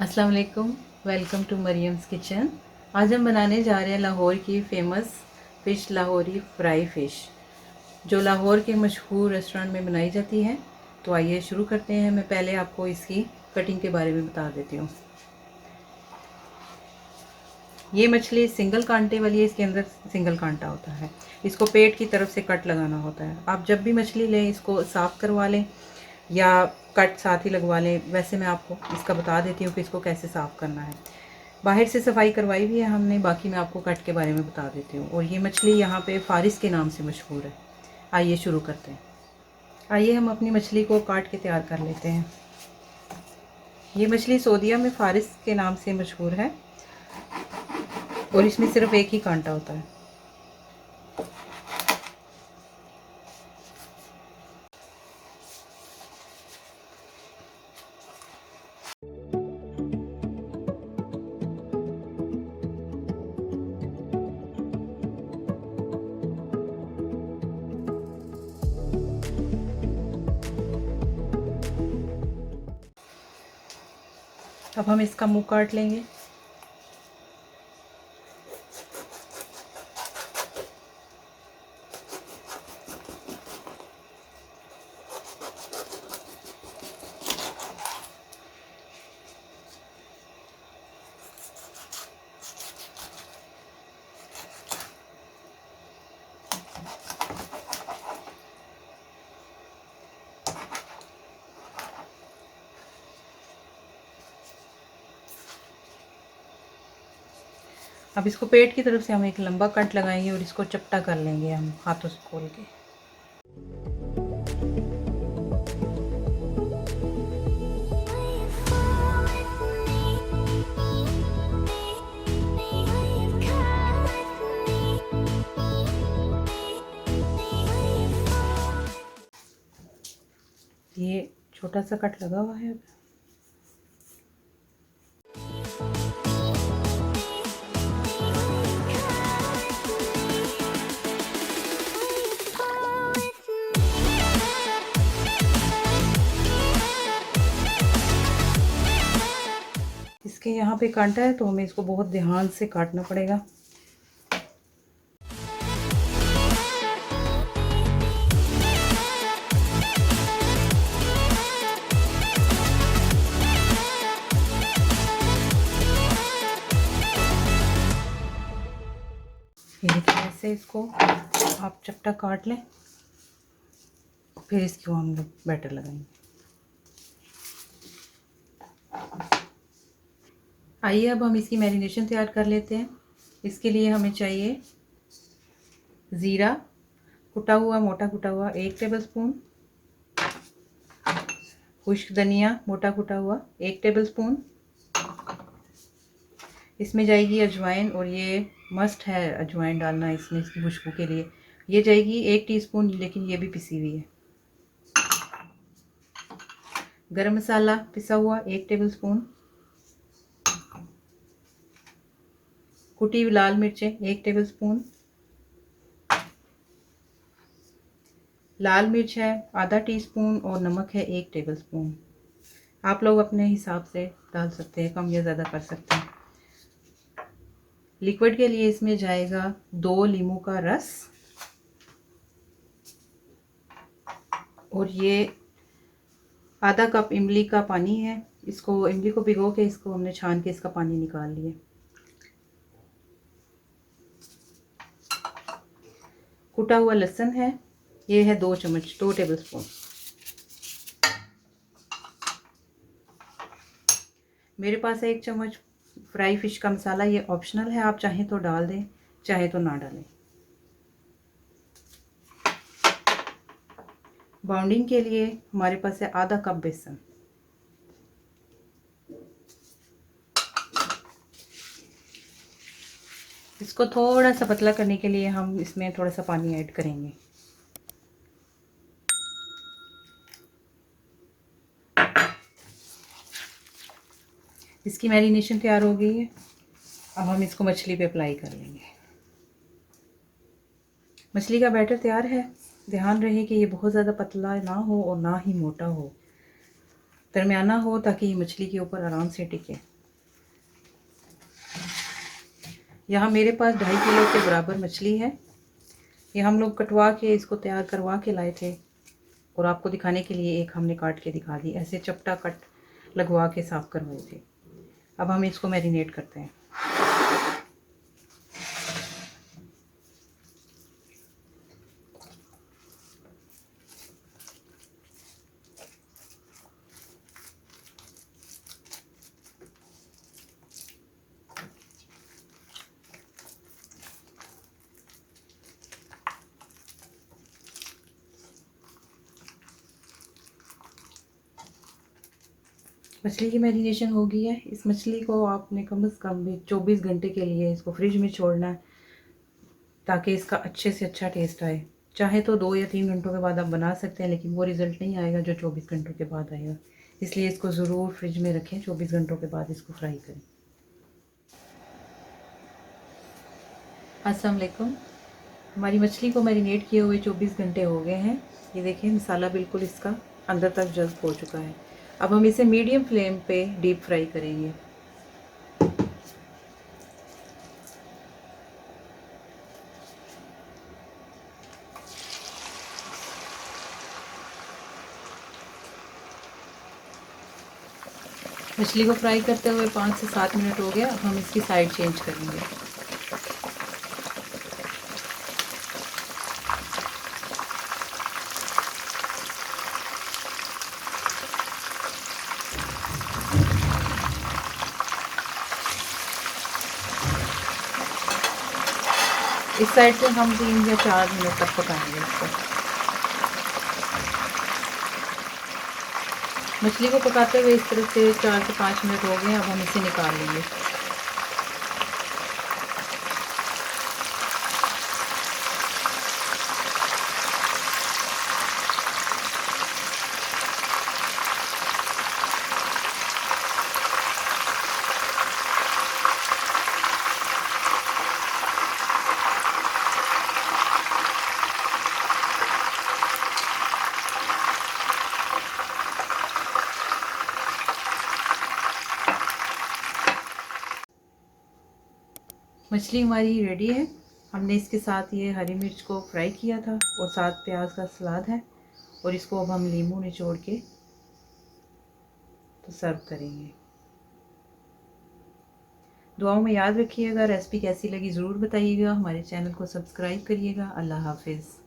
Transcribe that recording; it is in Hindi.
अस्सलाम वालेकुम, वेलकम टू मरियम्स किचन। आज हम बनाने जा रहे हैं लाहौर की famous fish Lahori fry fish, जो लाहौर के मशहूर रेस्टोरेंट में बनाई जाती है। तो आइए शुरू करते हैं। मैं पहले आपको इसकी कटिंग के बारे में बता देती हूँ। ये मछली सिंगल कांटे वाली है, इसके अंदर सिंगल कांटा होता है। इसको पेट की तरफ से कट लगाना होता है। आप जब भी मछली लें इसको साफ़ करवा लें या कट साथ ही लगवा लें। वैसे मैं आपको इसका बता देती हूँ कि इसको कैसे साफ़ करना है। बाहर से सफाई करवाई भी है हमने, बाकी मैं आपको कट के बारे में बता देती हूँ। और ये मछली यहाँ पे फ़ारिस के नाम से मशहूर है। आइए शुरू करते हैं। आइए हम अपनी मछली को काट के तैयार कर लेते हैं। ये मछली सऊदीया में फ़ारिस के नाम से मशहूर है और इसमें सिर्फ एक ही कांटा होता है। अब हम इसका मुंह काट लेंगे। अब इसको पेट की तरफ से हम एक लंबा कट लगाएंगे और इसको चपटा कर लेंगे हम हाथों से खोल के। ये छोटा सा कट लगा हुआ है। इसके यहाँ पे कांटा है तो हमें इसको बहुत ध्यान से काटना पड़ेगा। ये देखिए, ऐसे इसको आप चपटा काट लें, फिर इसको हम लोग बैटर लगाएंगे। आइए अब हम इसकी मैरिनेशन तैयार कर लेते हैं। इसके लिए हमें चाहिए ज़ीरा कुटा हुआ, मोटा कुटा हुआ 1 टेबलस्पून, खुश्क धनिया मोटा कुटा हुआ 1 टेबलस्पून। इसमें जाएगी अजवाइन, और ये मस्ट है अजवाइन डालना इसमें इसकी खुशबू के लिए। ये जाएगी 1 टीस्पून, लेकिन ये भी पिसी हुई है। गरम मसाला पिसा हुआ 1 टेबलस्पून, कुटी हुई लाल मिर्चें 1 टेबलस्पून, लाल मिर्च है आधा टीस्पून, और नमक है 1 टेबलस्पून। आप लोग अपने हिसाब से डाल सकते हैं, कम या ज़्यादा कर सकते हैं। लिक्विड के लिए इसमें जाएगा 2 नींबू का रस, और ये आधा कप इमली का पानी है। इसको इमली को भिगो के इसको हमने छान के इसका पानी निकाल लिया। कुटा हुआ लहसुन है, ये है 2 चम्मच 2 टेबलस्पून। मेरे पास है 1 चम्मच फ्राई फिश का मसाला। ये ऑप्शनल है, आप चाहें तो डाल दें, चाहे तो ना डालें। बाउंडिंग के लिए हमारे पास है आधा कप बेसन। इसको थोड़ा सा पतला करने के लिए हम इसमें थोड़ा सा पानी ऐड करेंगे। इसकी मैरिनेशन तैयार हो गई है। अब हम इसको मछली पे अप्लाई कर लेंगे। मछली का बैटर तैयार है। ध्यान रहे कि ये बहुत ज़्यादा पतला ना हो और ना ही मोटा हो, दरमियाना हो, ताकि ये मछली के ऊपर आराम से टिके। यहाँ मेरे पास 2.5 किलो के बराबर मछली है। ये हम लोग कटवा के इसको तैयार करवा के लाए थे और आपको दिखाने के लिए एक हमने काट के दिखा दी। ऐसे चपटा कट लगवा के साफ़ करवाए थे। अब हम इसको मैरिनेट करते हैं। मछली की मैरिनेशन हो गई है। इस मछली को आपने कम से कम भी 24 घंटे के लिए इसको फ्रिज में छोड़ना है ताकि इसका अच्छे से अच्छा टेस्ट आए। चाहे तो 2 या 3 घंटों के बाद आप बना सकते हैं, लेकिन वो रिज़ल्ट नहीं आएगा जो 24 घंटों के बाद आएगा। इसलिए इसको ज़रूर फ्रिज में रखें, 24 घंटों के बाद इसको फ्राई करें। अस्सलाम वालेकुम। हमारी मछली को मैरिनेट किए हुए 24 घंटे हो गए हैं। ये देखिए मसाला बिल्कुल इसका अंदर तक जज़्ब हो चुका है। अब हम इसे मीडियम फ्लेम पे डीप फ्राई करेंगे। मछली को फ्राई करते हुए 5 से 7 मिनट हो गया। अब हम इसकी साइड चेंज करेंगे। इस साइड से हम 3 या 4 मिनट तक पकाएंगे इसको। मछली को पकाते हुए इस तरफ से 4 से 5 मिनट हो गए। अब हम इसे निकाल लेंगे। मछली हमारी रेडी है। हमने इसके साथ ये हरी मिर्च को फ्राई किया था और साथ प्याज का सलाद है, और इसको अब हम नींबू निचोड़ के तो सर्व करेंगे। दुआओं में याद रखिएगा। रेसिपी कैसी लगी ज़रूर बताइएगा। हमारे चैनल को सब्सक्राइब करिएगा। अल्लाह हाफिज़।